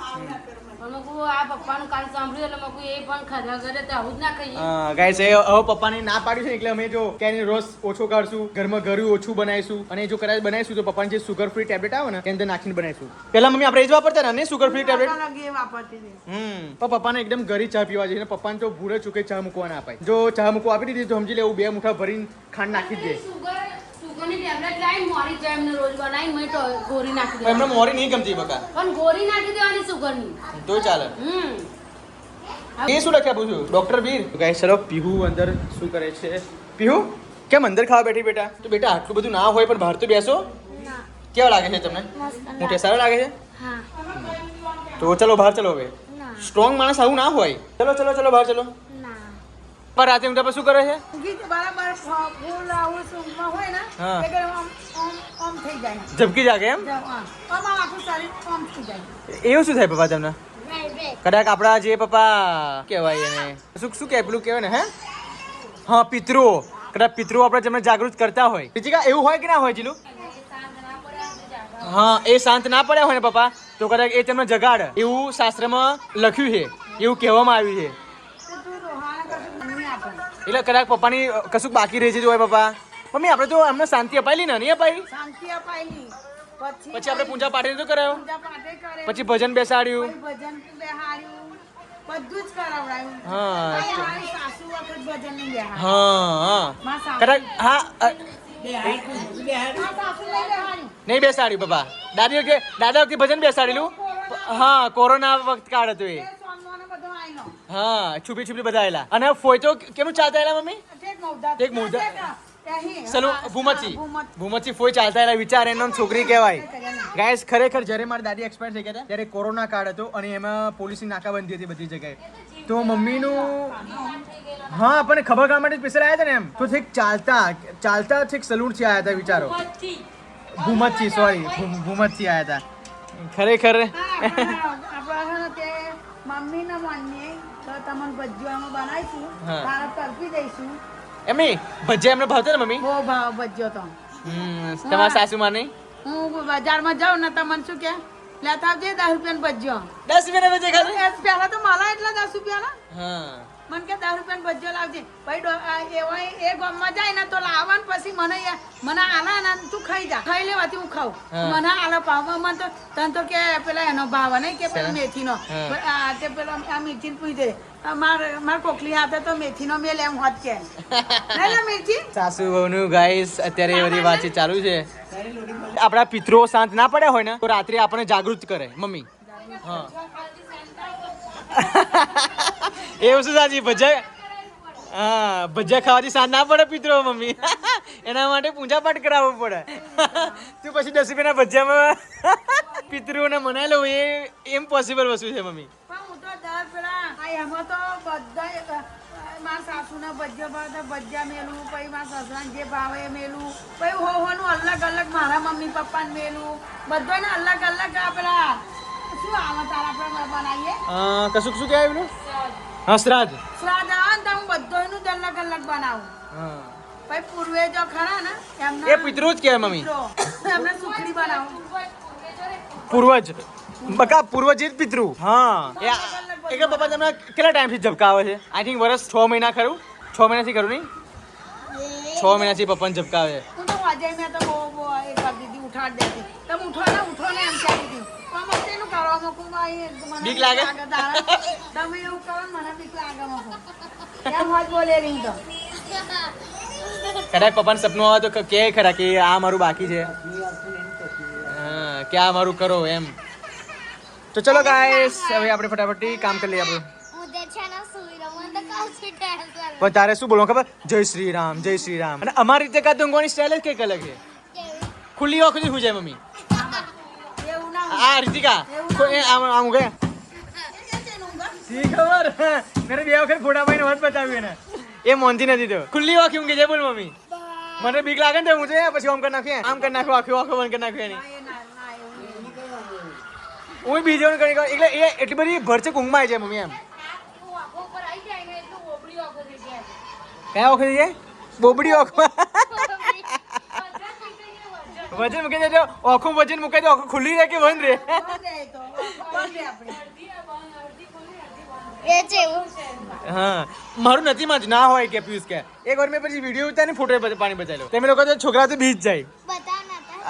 પણ મેં કહું આ પપ્પાનું કાલ સાંભળ્યું એટલે મેં કહું એ પણ ખાધા કરે તો આવું જ ના ખાઈએ. ગાઈસ એ હવે પપ્પાને ના પાડ્યું છે એટલે અમે જો ક્યાંય રસ ઓછો કાઢશું ઘરમાં ગળ્યું ઓછું બનાવીશું અને જો કદાચ બનાવીશું તો પપ્પાની જે સુગર ફ્રી ટેબ્લેટ આવે ને એની અંદર નાખીને બનાવીશું પહેલા મમ્મી આપણે એ જ વાપરતા ને સુગર ફ્રી ટેબ્લેટ લગી વાપરતી હતી પણ પપ્પાને એકદમ ગરી ચા પીવા છે પપ્પાને તો ભૂલે ચૂકે ચા મૂકવા ના અપાય જો ચા મૂકવા આપી દીધી તો સમજી લેવું 2 મુઠ્ઠા ભરીને ખાંડ નાખી જ દે સુગરની ટેબ્લેટ લાવીને મોરી જાય એમને રોજ બનાવીને મેં તો ગોરી નાખી પણ એમને દેવાની. મોરી નહીં ગમતી બકા પણ ગોરી નાખી દેવાની સુગરની. તોય ચાલે એ શું લખ્યા પૂછું ડોક્ટર વીર ગાઈસ ચલો પીહુ અંદર શું કરે છે પીહુ કેમ અંદર ખાવા બેઠી બેટા તો બેટા આટલું બધું ના હોય પણ બહાર તો બેસો કેવા લાગે છે તમને મોટે સારા લાગે છે તો ચલો બહાર ચલો હવે સ્ટ્રોંગ માણસ આવું ના હોય ચલો બહાર ચલો પણ રાતે ઊંઘા પર શું કરે છે ગીત બરાબર ફૂલ આવું સૂંઘમાં હોય ને હા. એટલે આમ આમ થઈ જાય ઝબકી જાગે એમ આમ આખું શરીર આમ થઈ જાય એવું શું થાય પપ્પા તમને કદાચ આપણા જે પપ્પા કહેવાય એને શું કહેવાય પેલું કહેવાય ને હે હા પિતૃઓ કદાચ પિતૃઓ આપણે જેમને જાગૃત કરતા હોય પિતિકા એવું હોય કે ના હોય જીલું હા એ શાંત ના પડ્યા હોય ને પપ્પા તો કદાચ એ તેમને જગાડ એવું શાસ્ત્રમાં લખ્યું છે એવું કહેવામાં આવ્યું છે તો તું રોહાને કશું નહીં આપે એટલે કદાચ પપ્પાની કશું બાકી રહી જતું હોય પપ્પા મમ્મી આપણે તો અમને શાંતિ અપાયેલી ને નહીં અપાઈ શાંતિ અપાયેલી પછી આપણે પૂજા પાઠ તો કરાયો પૂજા પાઠે કરે પછી ભજન બેસાડ્યું પછી ભજન બેહાડ્યું બધું જ કરાવડાયું હા. પછી મારી સાસુ વખત ભજન નહીં બેહાડ્યું હા મારા સાસુ કદાચ હા મારા સાસુ નહીં બેહાડ્યું નહીં બેસાડ્યું પપ્પા દાદા વખતે ભજન બેસાડેલું હા કોરોના વખત કાળ હતું એ એ સોનવાનો બધો આયનો હા છુપી બધા આવેલા અને ફોય તો કેમનું ચાલતા આવેલા મમ્મી ઠેક મૌદા ઠેક મૌદા. અહીં ચલો ભૂમતથી ફોય ચાલતા આવેલા વિચાર એનો ચોકરી કહેવાય ગાઈસ ખરેખર જ્યારે મારી દાદી એક્સપાયર થઈ ગયા હતા ત્યારે કોરોના કાળ હતો અને એમાં પોલીસની નાકાબંધી હતી બધી જગ્યાએ તો મમ્મીનું હા પણ ખબર કરવા માટે સ્પેશિયલ આવ્યા હતા ને એમ તો ઠીક ચાલતા ઠીક સલૂનથી આવ્યા હતા વિચારો ભૂમતથી ભૂમતથી આવ્યા હતા ખરેખર આપણે તે મમ્મીને મમ્મી તો તમને ભજીયો અમે બનાવીશું હા. તારા તરફી દઈશું એમની ભજીયા એમને ભાવતા ને મમ્મી બહુ ભાવ ભજીયો તો તમારા સાસુ માં નહીં હું બજારમાં જાઉં ને તમને શું કે લેતા આવજે 10 રૂપિયાનો ભજીયો 10 રૂપિયા ભજીયા ખાલી પહેલા તો મારા એટલા 10 રૂપિયાના હા મને કે 10 રૂપિયાનો ભજીયો લાવજે ભાઈ એવા એ ગામમાં જાય ને તો લાવવાનું પછી મને આલા ને તું ખાઈ જા ખાઈ લેવાથી હું ખાઉં હા. મને આલા પાવ મને તો તને તો કે પેલા એનો ભાવ નહીં કે પેલા શેના? મેથીનો હા. આ તે પેલા આ મેથી પૂછ દે માર કોકલી હાથે તો મેથીનો મેલ એમ હોત કે નહીં લે મેથી સાસુ વહુનું ગાઈસ અત્યારે એ બધી વાતચીત ચાલુ છે આપણા પિતૃઓ શાંત ના પડ્યા હોય ને તો રાત્રે આપણને જાગૃત કરે મમ્મી હા એવું શું સાચી ભજીયા હા ભજીયા ખાવાથી શાંત ના પડે પિતૃઓ મમ્મી એના માટે પૂજા પાઠ કરાવવું પડે તું પછી 10 રૂપિયાના ભજીયામાં પિતૃઓને મનાઈ લઉં એ ઇમ્પોસિબલ વસ્તુ છે મમ્મી પણ હું તો દર પેલા આ એમાં તો બધા મારા સાસુના ભજીયા ભાવે ભજીયા મેલું પછી મારા સસરાને જે ભાવે એ મેલું પછી હોવાનું અલગ મારા મમ્મી પપ્પાને મેલું બધાને અલગ આ પેલા શું આવે તારા આપણે બનાવીએ કશું શું કહેવાય પેલું હા શ્રાદ્ધ શ્રાદ્ધ આવે ને તો હું બધાનું જ અલગ બનાવું હા પછી પૂર્વે જો ખરા ને એમને એ પિતૃ જ કહેવાય મમ્મી એમને સુખડી બનાવું પૂર્વજ બકા પૂર્વજીત પિતૃ હા એટલે પપ્પા તમને કેટલા ટાઈમથી ઝબકાવે છે આઈ થિંક વર્ષ 6 મહિના ખરું 6 મહિનાથી ખરું નહીં 6 મહિનાથી પપ્પાને ઝબકાવે હું તો આજે મેં તો બહુ એ કરી દીધી ઉઠાડ દેતી તમે ઉઠો ને એમ કહેતી હતી પણ તેનું કરવા મૂકું મને બીક લાગે? તમે એવું કરો ને મને બીક લાગે મૂકું એમ હોત બોલેલી તો કદાચ પપ્પાને સપનું આવે તો કે ખરા કે આ મારું બાકી છે હા કે આ મારું કરો એમ તો ચલો ગાઈસ હવે આપણે ફટાફટ કામ કરી લઈએ આપણું હું તે છે ને સુઈ રહું ને પણ તારે શું બોલવાનું ખબર? જય શ્રી રામ, જય શ્રી રામ. અને અમારી રીતે કાં તો ઊંઘવાની સ્ટાઇલ જ કંઈક અલગ છે. ખુલ્લી આંખોથી સુઈ જાય મમ્મી. એવું ના આ રીતિકા આમ ઊંઘે શી ખબર મેરે બે વખત ફોટા પાઈને વાત બતાવી એને એ મોનથી નથી તો ખુલ્લી આંખી ઊંઘી જાય. બોલ મમ્મી મને બીક લાગે ને હું પછી આમ કરી નાખીએ આમ કરી નાખો આખો આખો બંધ કરી નાખ્યો એની હું બીજો કરી એટલે એ એટલી બધી ભરચક ઊંઘમાં આવી જાય મમ્મી એમ. કયા વખત છે બોબડી આંખમાં વજન મૂકી દેજો. આખું વજન મૂકી દે આખું ખુલ્લી રહે કે બંધ રહે? હા મારું નથી માં ના હોય કે પિયુષ કે એક વાર મેં પછી વિડીયો ઉતારી ફોટો પાણી બચાવ્યો તમે લોકો તો છોકરા તો બીજ જાય.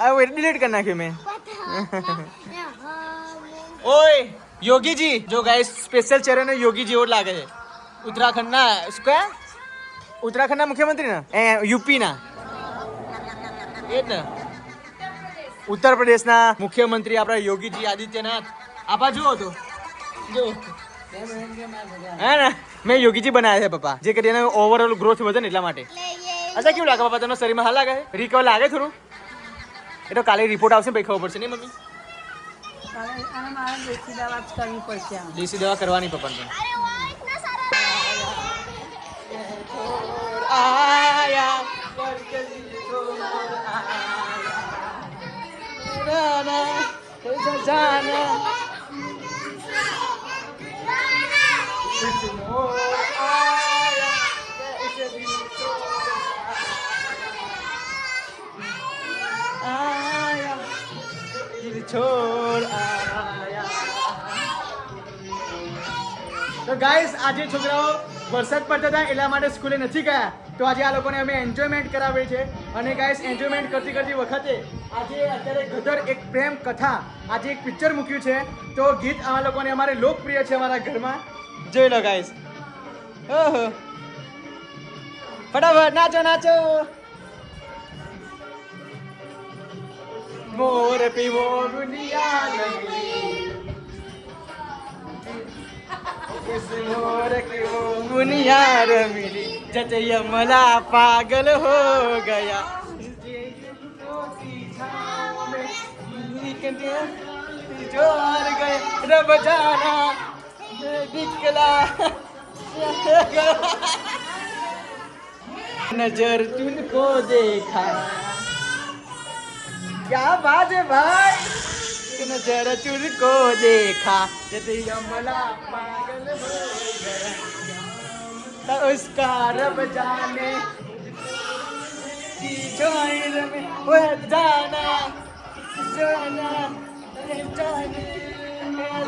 આ ડિલીટ કરી નાખ્યું મેં. ઓય યોગીજી જો ગાઈસ સ્પેશિયલ ચહેરો યોગીજી એવો લાગે છે. ઉત્તરાખંડના કયા ઉત્તરાખંડના મુખ્યમંત્રી ના યુપી ના એ જ ને ઉત્તર પ્રદેશના મુખ્યમંત્રી આપણા યોગીજી આદિત્યનાથ. આપા જુઓ તો જો હે ને મેં યોગીજી બનાવ્યા છે પપ્પા જે કરીને ઓવરઓલ ગ્રોથ વધે ને એટલા માટે. અચ્છા કેવું લાગે પપ્પા તમને શરીરમાં હાલ લાગે રિકવર લાગે થોડું? એ તો કાલે રિપોર્ટ આવશે પછી ખબર પડશે નહીં મમ્મી? દેશી દવા કરવાની પપ્પા ને. તો ગાઈસ આજે છોકરાઓ વરસાદ પડતા હતા એટલા માટે સ્કૂલે નથી ગયા તો આજે આ લોકોને અમે એન્જોયમેન્ટ કરાવીએ છીએ. અને ગાઈસ એન્જોયમેન્ટ કરતી વખતે આજે અત્યારે ગદર એક પ્રેમ કથા આજે એક પિક્ચર મૂક્યું છે તો ગીત આ લોકોને અમારે લોકપ્રિય છે અમારા ઘરમાં. જોઈ લો ગાઈસ. ઓહો ફટાફટ નાચો નાચો. મોર પીવો દુનિયા લગી मोर की वो बुनियाद मिली जचैया मला पागल हो गया जोर गए रब जाना निकला नजर तुमको देखा क्या बात है भाई नजर तुझको देखा जैसे मला पागल हो गया उसका रब जाने जोर में वो जाना जाना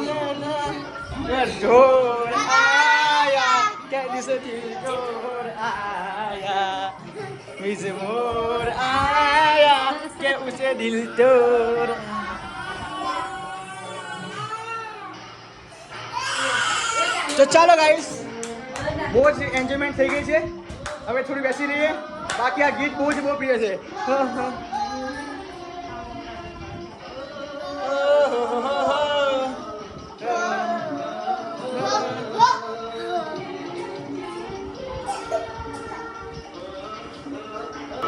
जाना ढोल आया कैसे ढोल आया मिस मोर आया के उसे दिल तोड़. તો ચાલો ગાઈસ બહુ જ એન્જોયમેન્ટ થઈ ગઈ છે હવે થોડી બેસી રહીએ બાકી આ ગીત બહુ પ્રિય છે.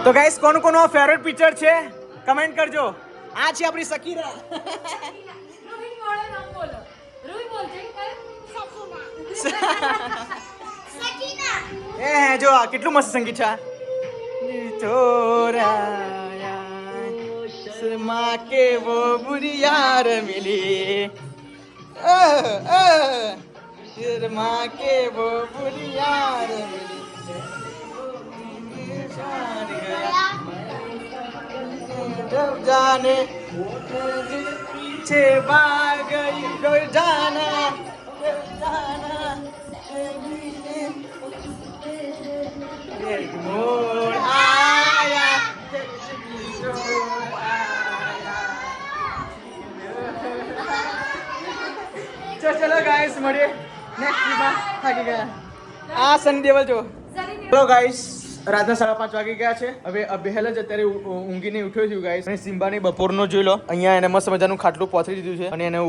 તો ગાઈસ કોનું ફેવરેટ પિક્ચર છે કમેન્ટ કરજો. આ છે આપણી સકીરા. એ જો કેટલું મસ્ત સંગીત છે. શર્મા કે વો બુરી યાર મિલી શર્મા કે વો બુરી યાર મિલી जाने पीछे भाग गई जाना मोड़ आया चलो गाइस મળીએ નેક્સ્ટ વીકમાં. થાકી ગયા આ સની દેવલ જો. હેલો ગાઈસ રાતના 5:30 વાગી ગયા છે. હવે અબેહલ જ અત્યારે ઊંઘીને ઉઠ્યો છું ગાઈસ. અને સિમ્બાની બપોરનો જોઈ લો અહીંયા એને મસ્ત મજાનું ખાટલું પોથરી દીધું છે અને એને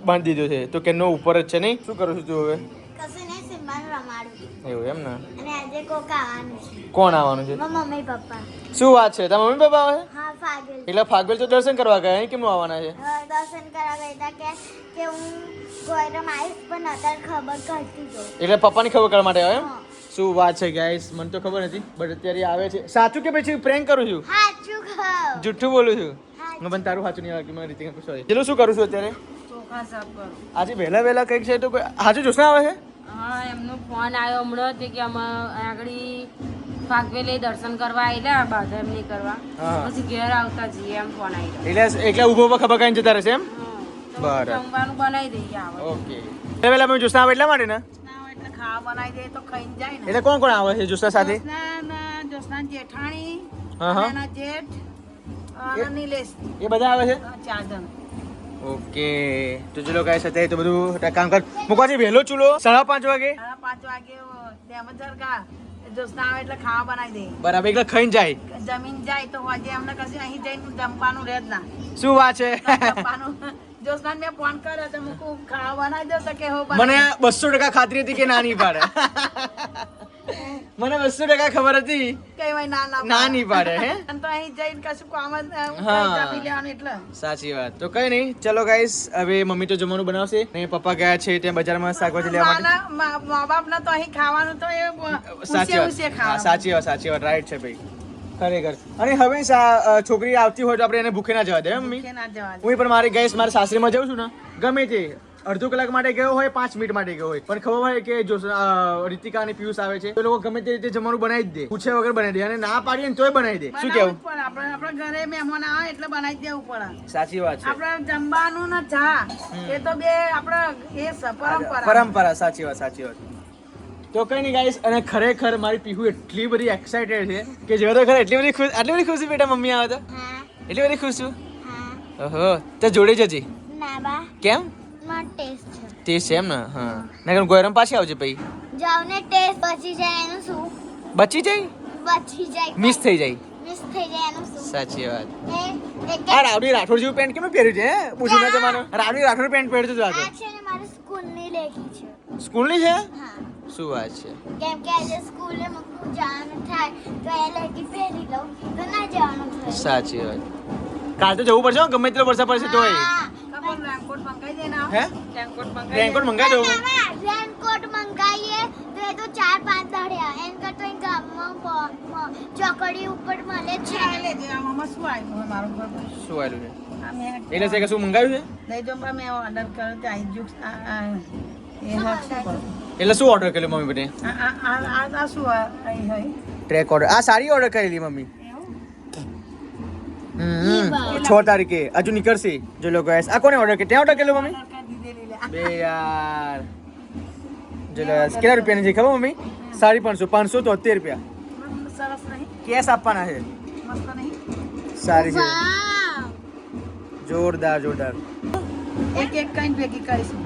બાંધી દીધું છે તો કેનો ઉપર જ છે નહીં. શું કરું છું તું હવે? કશે નહીં સિમ્બાને રમાડું. એવું એમ ને. અને આજે કોક આવવાનું છે. કોણ આવવાનું છે? મારા મમ્મી પપ્પા. શું વાત છે, તારા મમ્મી પપ્પા આવે? હા ફાગલ. એટલે ફાગવેલ તો દર્શન કરવા ગયા, અહીં કેમનું આવવાના છે? દર્શન કરવા ગયા હતા કે હું ગોયરમ આવીશ પણ અત્યારે ખબર કરતી જો. એટલે પપ્પાની ખબર કરવા માટે આવે એમ? હા. શું વાત છે ગાઈસ, મને તો ખબર નથી બટ અત્યારે આવે છે. સાચું કે પછી પ્રેન્ક કરું છું? સાચું કહો. જુઠ્ઠું બોલું છું? સાચું. હું પણ તારું સાચું નહીં આવતું, મને રીતિકા સોરી. ચલો શું કરું છું અત્યારે? ચોખા સાફ કરો. આજે વહેલા કંઈક છે તો હાજુ જોશના આવે છે? હા એમનો ફોન આવ્યો હમણાં તે કે અમે આગળ ફાગવેલે દર્શન કરવા આવેલા બાધા એમ નહીં કરવા હા. પછી ઘેર આવતા જઈએ એમ ફોન આવ્યો. એટલે ઊભો ઊભો ખબર કાંઈ જતા રહેશે એમ? તો બરાબર. જમવાનું બનાવી દઈએ આવે ઓકે. વહેલા અમે જોશના આવે એટલા માટે ને? એટલે ખાવા બનાવી દે તો ખાઈને જાય ને. એટલે કોણ કોણ આવે છે જોશના સાથે? જોસના જેઠાણી હા, હા. અને એના જેઠ અને નિલેશ એ બધા આવે છે? 4 જણ. ઓકે તો ચલો ગાઈસ અત્યારે તો બધું કામ કર મૂકવા છે. વહેલો ચૂલો 5:30 વાગે 5 વાગે ડેમજર કા જોસના આવે એટલે ખાવા બનાવી દે. બરાબર, એટલે ખાઈને જાય. જમીન જાય તો આજે અમને કશું અહીં જઈને જમવાનું રહે જ ના. શું વાત છે? જમવાનું જોસનાને મેં ફોન કર્યો તો મૂકું ખાવા બનાવી દો તો કે હો મને 200% ખાતરી હતી કે ના નહીં પાડે. મને 200% ખબર હતી કઈ ભાઈ ના ના નહીં પાડે. હે અને તો અહીં જઈને કશું કામ જ હા. જમી લેવાનું એટલે સાચી વાત. તો કઈ નહીં, ચલો ગાઈસ હવે મમ્મી તો જમવાનું બનાવશે ને પપ્પા ગયા છે ત્યાં બજારમાં શાકભાજી લેવા માટે. નાના મા બાપ ને તો અહીં ખાવાનું તો એ સાચી વાત. હા, સાચી વાત રાઈટ છે ભાઈ, ખરેખર. અને હવે છોકરી આવતી હોય તો આપણે એને ભૂખે ના જવા દે મમ્મી. ના જવા દે. હું પણ મારી ગઈશ મારા સાસરીમાં જાઉં છું ને ગમે તે અડધો કલાક માટે ગયો હોય 5 મિનિટ માટે ગયો હોય પણ ખબર હોય કે જો રીતિકા અને પિયુષ આવે છે તો લોકો ગમે તે રીતે જમવાનું બનાવી જ દે, પૂછે વગર બનાવી દે, અને ના પાડીએ ને તોય બનાવી દે. શું કેવું? પણ આપણા ઘરે મહેમાન આવે એટલે બનાવી દેવું પડે. સાચી વાત છે. આપણે જમવાનું ને ચા એ તો બે આપણા એ પરંપરા. પરંપરા. સાચી વાત. તો કઈ નહીં ગાઈસ, અને ખરેખર મારી પીહુ એટલી બધી એક્સાઇટેડ છે કે જો તો ખરે આટલી બધી ખુશી બેટા મમ્મી આવે તો હા એટલી બધી ખુશ છું. હા. ઓહો, તો જોડે જજે. ના બા કેમ? માં ટેસ્ટ છે. ટેસ્ટ છે એમ ને? હા, નકર ગોયરમ પાછી આવજે પછી. જાવ ને ટેસ્ટ બચી જાય એનું શું? બચી જાય, બચી જાય મિસ થઈ જાય. મિસ થઈ જાય એનું શું? સાચી વાત. એક આ રાવડી રાઠોડ જેવું પેન્ટ કેમ પહેર્યું છે? હે પૂછું જમાનો રાવડી રાઠોડ પેન્ટ પહેરતું હતું આ આ છે ને મારી સ્કૂલની લેખી છે. તો સ્કૂલની છે? હા. શું વાત છે? કેમ કે આજે સ્કૂલે મૂકવું જવાનું થાય તો એ લેખી પહેરી લઉં તો ના જવાનું થાય. સાચી વાત. કાલ તો જવું પડશે હો, ગમે તેટલો વરસાદ પડશે તોય. હા. કપોલ રેનકોટ મંગાઈ દે ને. હે રેનકોટ મંગાઈ રેનકોટ મંગાવી દઉં. રેનકોટ મંગાવીએ તો એ તો 4-5 દાડ્યા એન કરતો અહીં ગામમાં ચોકડી ઉપર મળે જ છે. લે જે આમાં શું આવ્યું હોય મારું ઘર પર? શું આવેલું છે? આ મેં એટલે છે કે શું મંગાવ્યું છે? નહીં જો પણ મેં ઓર્ડર કર્યો તો આવી જુક એ હા શું કરું? એટલે શું ઓર્ડર કર્યું મમ્મી બેટે? આ શું અહીં હોય ટ્રેક ઓર્ડર. આ સારી ઓર્ડર કરેલી મમ્મી. ઈ વાત. 6 તારીખે હજુ નીકળશે. જો લો ગાઈસ, આ કોને ઓર્ડર કર્યો? ત્યાં ઓર્ડર કર્યો મમ્મી? કરી દીધેલી લે. બે યાર. જો લો ગાઈસ, કેટલા રૂપિયાની છે ખબર મમ્મી? 550, 573 રૂપિયા. સરસ નહીં કેશ આપવાના છે. મસ્ત નહીં સારી છે, વાવ. જોરદાર. એક કઈ ભેગી કરીશું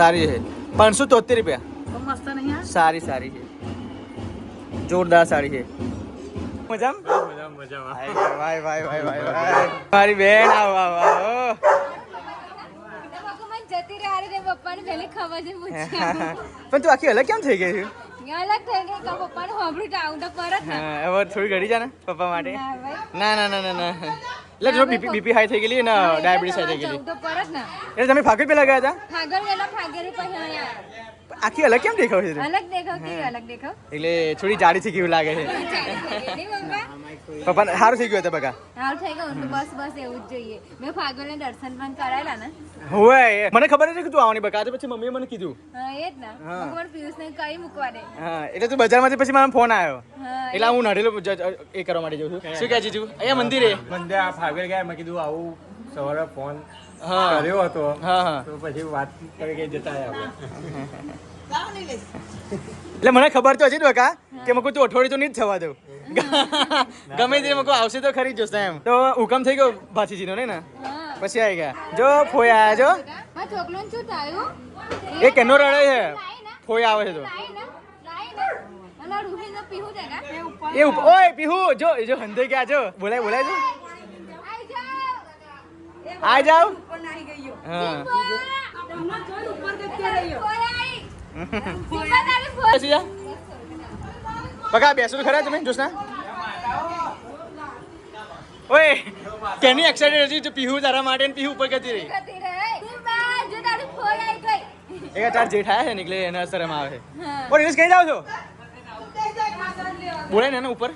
સારી છે. 573 રૂપિયા. તો મસ્ત નહીં આ સારી છે, જોરદાર સારી છે. મજામાં? ભાઈ મારી બેન આવો. જતી રહી રે પપ્પાને પહેલી ખબર છે પૂછ્યા પણ તું આખી અલગ કેમ થઈ ગઈ છે? અલગ થઈ ગઈ કે પપ્પાને હોબળું તો આવું તો પરત ને હા, હવે થોડી ઘડી જા ને પપ્પા માટે. ના ભાઈ ના એટલે જો બીપી હાઈ થઈ ગયેલી ને ડાયાબિટીસ હાઈ થઈ ગયેલી જવું તો પરત ને એટલે તમે ફાગડ પેલા ગયા હતા? ફાગર ગયેલા ફાગર પછી અહીંયા આખી અલગ કેમ દેખાવ છે? અલગ દેખાવ કેવી અલગ દેખાવ એટલે થોડી જાડી થઈ કેવું લાગે છે. નહીં પપ્પા પપ્પા સારું થઈ ગયું હતું બકા. હાલ થઈ ગયું તો બસ એવું જ જોઈએ મેં ફાગરને દર્શન પણ કરાયેલા ને હોય મને ખબર નથી કે તું આવવાની બકા, તો પછી મમ્મીએ મને કીધું. હા એ જ ને પણ પિયુષને કઈ મૂકવા દે હા એટલે તું બજારમાંથી પછી મારો ફોન આવ્યો હા એટલે હું નડેલો એ કરવા માટે જઉં છું. શું કહે જીજુ? અહીંયા મંદિરે. મંદિર આ ફાગર ગયા મેં કીધું આવું સવારે ફોન હા કર્યો હતો હા તો પછી વાત કરી કે જતા રહ્યા આપણે. એટલે મને ખબર તો હજી જ બકા કે મકુ તું અઠવાડિયું તો નહીં જ થવા દઉં. ગમે તે મકુ આવશે તો ખરી જ જોશે એમ. તો હુકમ થઈ ગયો ભાતીજીનો ને હા પછી આવી ગયા. જો ફોઈ આવ્યા જો. આ છોકરોને શું થયું એ કેનો રડે છે? ફોઈ આવે છે તો અને રૂહીનો પીહુ છે કા એ ઓય પીહુ જો હંધે ગયા જો. બોલાય તો આ જાવ. હા પછી જા. બકા બેસો તો ખરા તમે જોશના ઓય કેની એક્સાઇટેડ હતી તો પીહુ તારા માટે ને પીહુ ઉપર ગતી રહી ગતી રહે સિમ્બા જો તારી ફોઈ આવી ગઈ એ તાર જેઠાયા છે નીકળે એને શરમ આવે હા. ઓર ઇનેશ કઈ જાવ છો બોલાય ને એના ઉપર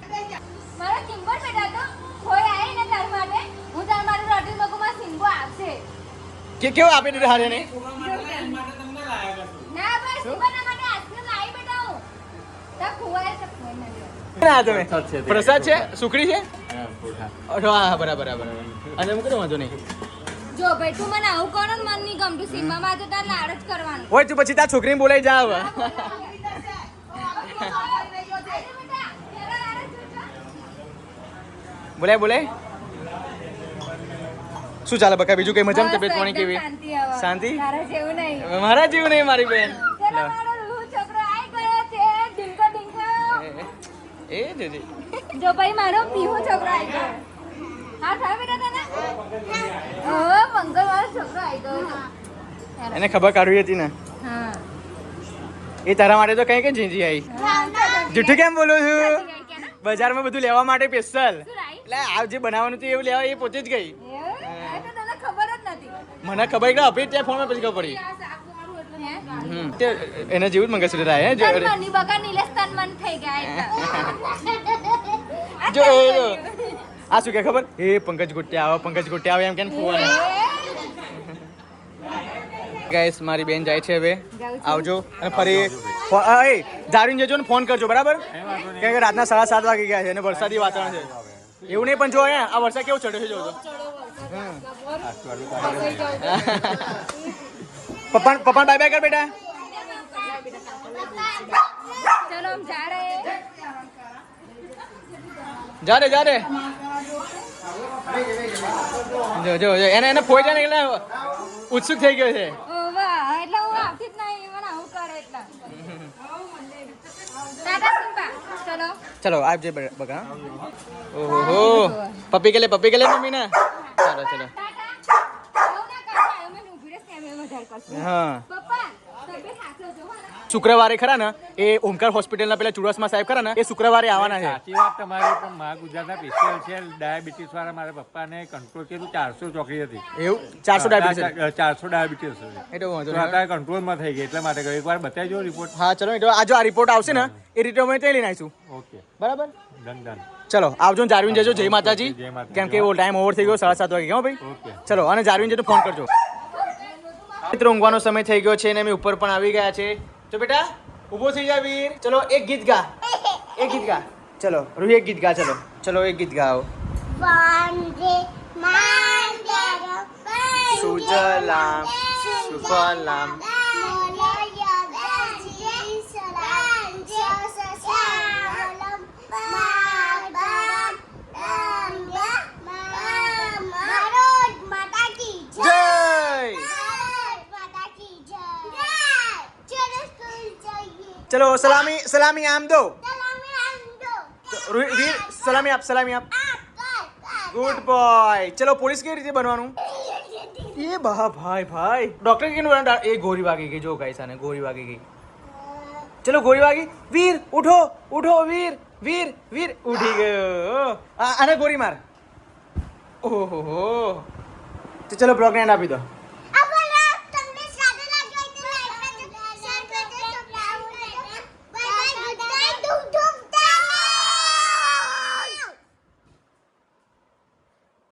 મારા સિમ્બા બેટા તો ફોઈ આવી ને તાર માટે હું તાર માટે રોટી મગમાં સિમ્બો આવશે કે કેવો આપી દીધા હારે ને ના બસ સિમ્બાના માટે આઈસ્ક્રીમ લાવી બેટા હું તા ખુવાય છે ફોઈ ના ના તમે પ્રસાદ છે સુખડી છે હા બરાબર બરાબર અને હું કરું વાંધો નહીં જો ભાઈ તું મને આવું કરો ને મન નહીં ગમતું સિમ્બામાં તો તાર લાડ જ કરવાનું ઓય તું પછી તાર છોકરીને બોલાઈ જા હવે બોલાય બોલાય શું ચાલે બકા બીજું કઈ મજામાં તબિયત પાણી કેવી શાંતિ તારા જેવું નહીં મારા જેવું નહીં મારી બેન ચલો મારો રૂ છોકરો આઈ ગયો છે ડિંકો ડિંકો એ જોજે જો ભાઈ મારો પીહુ છોકરો આઈ ગયો હા થાય બેટા તને ઓ મંગળ વાળો છોકરો આઈ ગયો છે એને ખબર કાઢવી હતી ને હા એ તારા માટે તો કઈ કઈ જીંજી આવી જુઠ્ઠું કેમ બોલું છું શું બજારમાં બધું લેવા માટે સ્પેશિયલ રાઈ એટલે આ જે બનાવવાનું હતું એવું લેવા એ પોતે જ ગઈ એ તો તને ખબર જ નથી મને ખબર કે અભી ત્યાં ફોનમાં પછી ખબર પડી આ શાક વાળું એટલે હે તે એને જેવું જ મંગળસૂત્ર આવે હે તન મની બકા નીલેશ તન મન થઈ ગયા જો આ શું કે ખબર એ પંકજ ગુટ્ટે આવે એમ કે ફોન ગાઈસ મારી બેન જાય છે હવે આવજો અને ફરી જારીને જજો ને ફોન કરજો બરાબર કારણ કે રાતના 7:30 વાગી ગયા છે અને વરસાદી વાતાવરણ છે એવું નહીં પણ જો આ વરસાદ કેવો ચડ્યો છે જોજો પપ્પા બાય બાય કર બેટા ચલો હમ જા રહે જા રે જો એને ફોઈ જાય ને એટલે ઉત્સુક થઈ ગયો છે ઓ વાહ એટલે હું આવતી જ નહીં મને આવું કરે એટલે ટાટા સિમ્બા ચલો ચલો આવજે બકા ઓહો પપ્પી કે લે મમ્મી ને ચલો ટાટા આવું ના કરતા મને ઊભી રહે કેમ મજાક કરશું હા પપ્પા તબિયત હાચો જો હા શુક્રવારે ખરા ને એ ઓમકાર હોસ્પિટલના પેલા ચુડાસમા સાહેબ ખરા ને એ શુક્રવારે આવવાના છે સાચી વાત તમારી પણ મા ગુજરાતના સ્પેશિયલ છે ડાયાબિટીસ વાળા મારા પપ્પાને કંટ્રોલ કર્યું 400 ચોકડી હતી એવું 400 ડાયાબિટીસ 400 ડાયાબિટીસ હતી એટલે વાંધો તો નહીં. અત્યારે કંટ્રોલમાં થઈ ગઈ એટલા માટે કહ્યું એકવાર બતાવજો રિપોર્ટ હા ચલો એ તો આ જો આ રિપોર્ટ આવશે ને એ રીતે અમે ત્યાં લઈને આવીશું ઓકે બરાબર ડન ચલો આવજો ને જારવીને જજો જય માતાજી જય માતાજી. કેમ કે એવો ટાઈમ ઓવર થઈ ગયો 7:30 વાગે કેવો ભાઈ ઓકે ચલો અને જારવીને જજો ફોન કરજો મિત્રો ઊંઘવાનો સમય થઈ ગયો છે અને અમે ઉપર પણ આવી ગયા છે તો બેટા ઊભો થઈ જા વીર ચલો એક ગીત ગા ચલો રૂહી એક ગીત ગા ચલો એક ગીત ગાઓ વંદે માતરમ સુજલામ સુફલામ મોલય વેજ્જે સલામ સસસાવલમ માતરમ ભારત માતા કી જય ભારત માતા કી જય ચલો સ્કૂલ જઈએ ચલો સલામી આમ દો સલામી આંદો વીર સલામી આપ આ ગુડ બોય ચલો પોલીસ કેવી રીતે બનવાનું એ બા ભાઈ ડોક્ટર કેનું બનવાનું એ ગોળી વાગી ગઈ જો ગાઈસ આને ગોળી વાગી ગઈ ચલો ગોળી વાગી વીર ઉઠો વીર ઉઠી ગયો આને ગોળી માર ઓહો તો ચલો બ્લોગ ને એન્ડ આપી દો